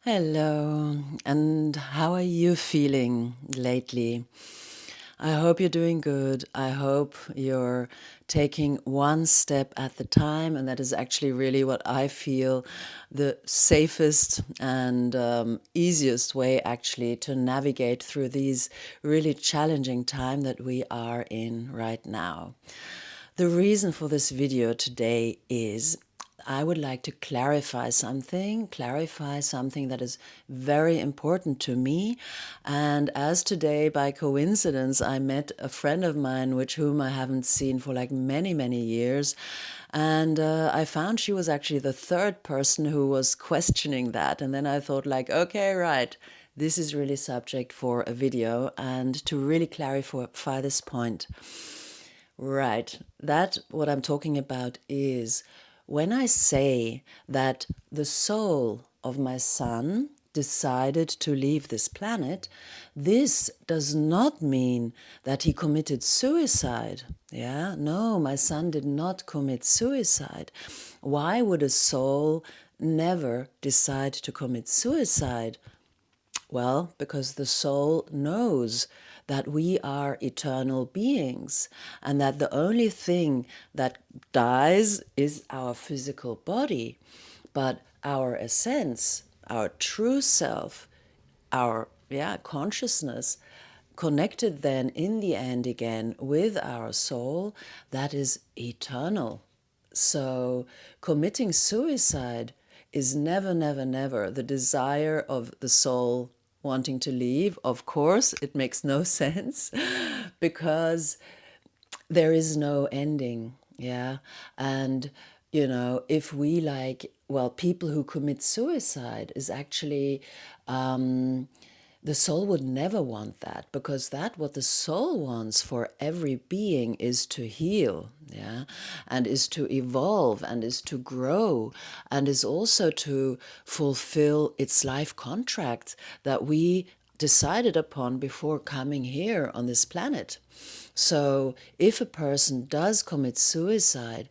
Hello, and how are you feeling lately? I hope you're doing good. I hope you're taking one step at the time, and that is actually really what I feel the safest and easiest way actually to navigate through these really challenging time that we are in right now. The reason for this video today is I would like to clarify something that is very important to me. And as today, by coincidence, I met a friend of mine, whom I haven't seen for like many, many years. And I found she was actually the third person who was questioning that. And then I thought like, okay, right, this is really subject for a video and to really clarify this point. Right. That what I'm talking about is when I say that the soul of my son decided to leave this planet, this does not mean that he committed suicide. Yeah, no, my son did not commit suicide. Why would a soul never decide to commit suicide? Well, because the soul knows that we are eternal beings and that the only thing that dies is our physical body. But our essence, our true self, our consciousness, connected then in the end again with our soul, that is eternal. So committing suicide is never, never, never the desire of the soul wanting to leave. Of course, it makes no sense because there is no ending. Yeah. And, if we people who commit suicide is actually, the soul would never want that, because what the soul wants for every being is to heal, yeah, and is to evolve and is to grow and is also to fulfill its life contract that we decided upon before coming here on this planet. So if a person does commit suicide,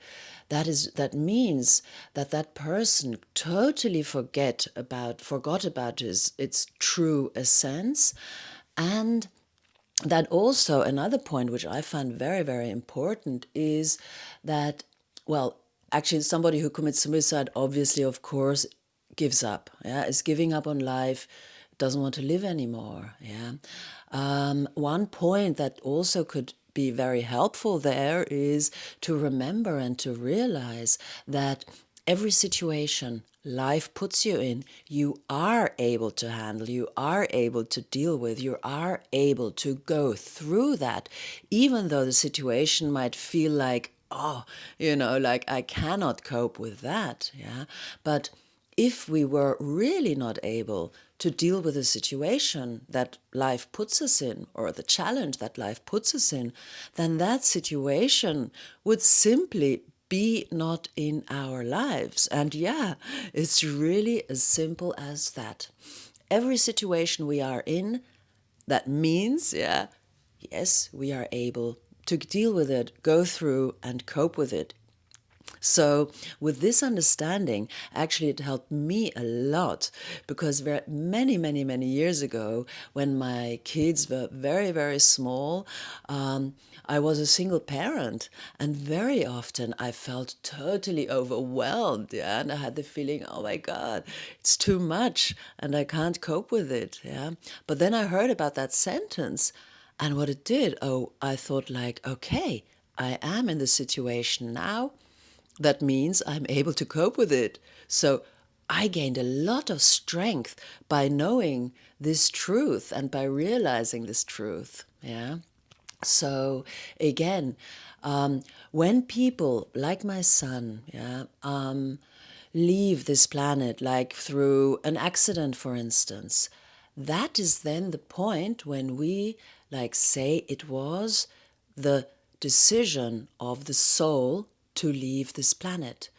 that means that person totally forgot about its true essence. And that also another point which I find very, very important is that, well, actually somebody who commits suicide obviously, of course, gives up, yeah, is giving up on life, doesn't want to live anymore, yeah. One point that also could be very helpful there is to remember and to realize that every situation life puts you in, you are able to handle, you are able to deal with, you are able to go through that, even though the situation might feel like, oh, like I cannot cope with that, yeah. But if we were really not able to deal with the situation that life puts us in, or the challenge that life puts us in, then that situation would simply be not in our lives. And yeah, it's really as simple as that. Every situation we are in, that means, yeah, yes, we are able to deal with it, go through and cope with it. So with this understanding, actually it helped me a lot, because many, many, many years ago, when my kids were very, very small, I was a single parent, and very often I felt totally overwhelmed, yeah, and I had the feeling, oh my God, it's too much and I can't cope with it, yeah. But then I heard about that sentence, and what it did, oh, I thought like, okay, I am in the situation now. That means I'm able to cope with it. So I gained a lot of strength by knowing this truth and by realizing this truth. Yeah. So again, when people like my son, yeah, leave this planet, like through an accident, for instance, that is then the point when we say it was the decision of the soul to leave this planet.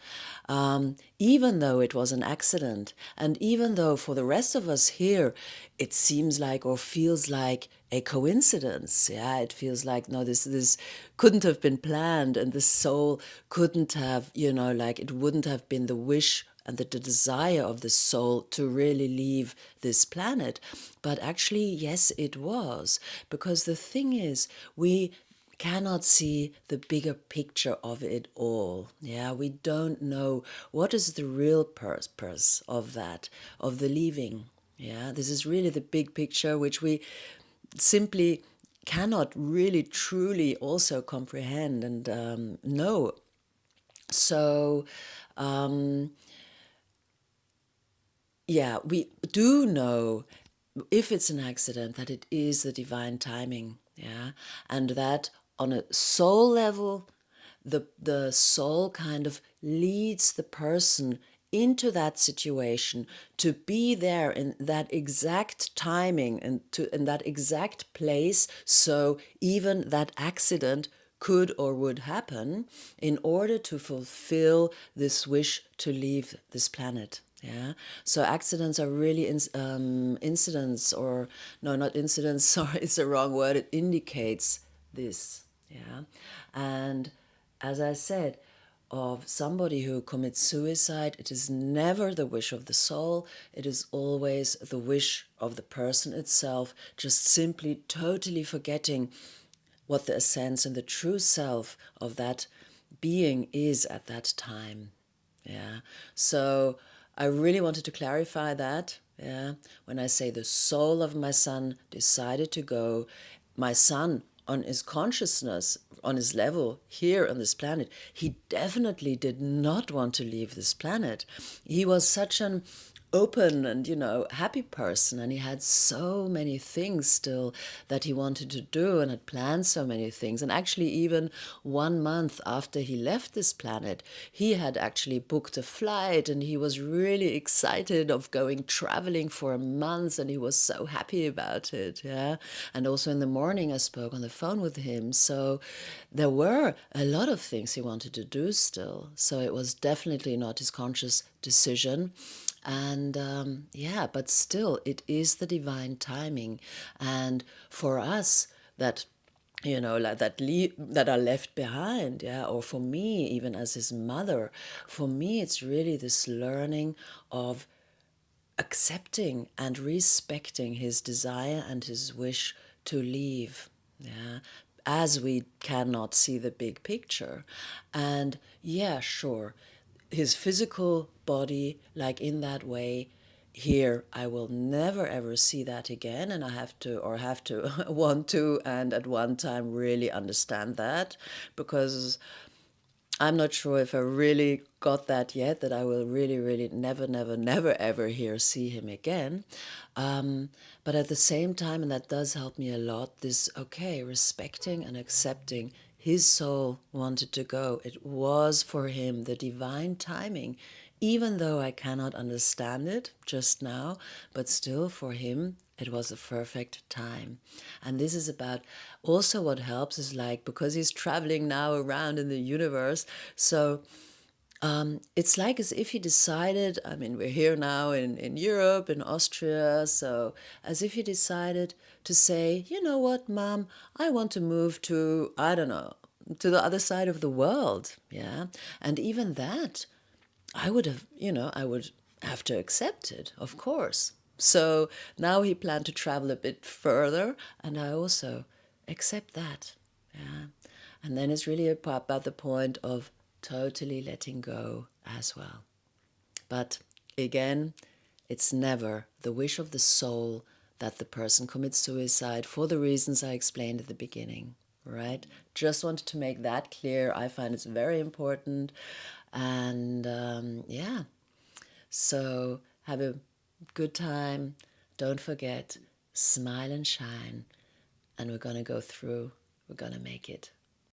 Even though it was an accident, and even though for the rest of us here, it seems like or feels like a coincidence. Yeah, it feels like, no, this couldn't have been planned, and the soul couldn't have, it wouldn't have been the wish and the desire of the soul to really leave this planet. But actually, yes, it was. Because the thing is, we cannot see the bigger picture of it all. Yeah, we don't know what is the real purpose of that, of the leaving. Yeah, this is really the big picture, which we simply cannot really truly also comprehend and know. So, yeah, we do know, if it's an accident, that it is the divine timing, yeah, and that on a soul level, the soul kind of leads the person into that situation to be there in that exact timing and to in that exact place, so even that accident could or would happen in order to fulfill this wish to leave this planet. Yeah, so accidents are really incidents, or no, not incidents. Sorry, it's the wrong word. It indicates this. Yeah, and as I said, of somebody who commits suicide, it is never the wish of the soul. It is always the wish of the person itself, just simply totally forgetting what the essence and the true self of that being is at that time. Yeah. So I really wanted to clarify that. Yeah. When I say the soul of my son decided to go, my son on his consciousness, on his level here on this planet, he definitely did not want to leave this planet. He was such an open and happy person, and he had so many things still that he wanted to do and had planned so many things. And actually, even 1 month after he left this planet, he had actually booked a flight, and he was really excited of going traveling for a month, and he was so happy about it. Yeah. And also in the morning I spoke on the phone with him, so there were a lot of things he wanted to do still. So it was definitely not his conscious decision. And yeah, but still, it is the divine timing. And for us that, like that are left behind, yeah, or for me, even as his mother, for me, it's really this learning of accepting and respecting his desire and his wish to leave, yeah, as we cannot see the big picture. And yeah, sure, his physical body, like in that way, here I will never ever see that again, and I have to want to, and at one time really understand that, because I'm not sure if I really got that yet, that I will really, really never, never, never, ever here see him again. But at the same time, and that does help me a lot, this, okay, respecting and accepting his soul wanted to go. It was for him the divine timing, even though I cannot understand it just now, but still for him, it was the perfect time. And this is about also what helps is, like, because he's traveling now around in the universe, so it's like as if he decided, I mean, we're here now in Europe, in Austria, so as if he decided to say, you know what, Mom, I want to move to, I don't know, to the other side of the world, yeah? And even that, I would have to accept it, of course. So now he planned to travel a bit further, and I also accept that. Yeah. And then it's really about the point of totally letting go as well. But again, it's never the wish of the soul that the person commits suicide for the reasons I explained at the beginning, right? Just wanted to make that clear. I find it's very important. And yeah, so have a good time. Don't forget, smile and shine. And we're going to go through. We're going to make it.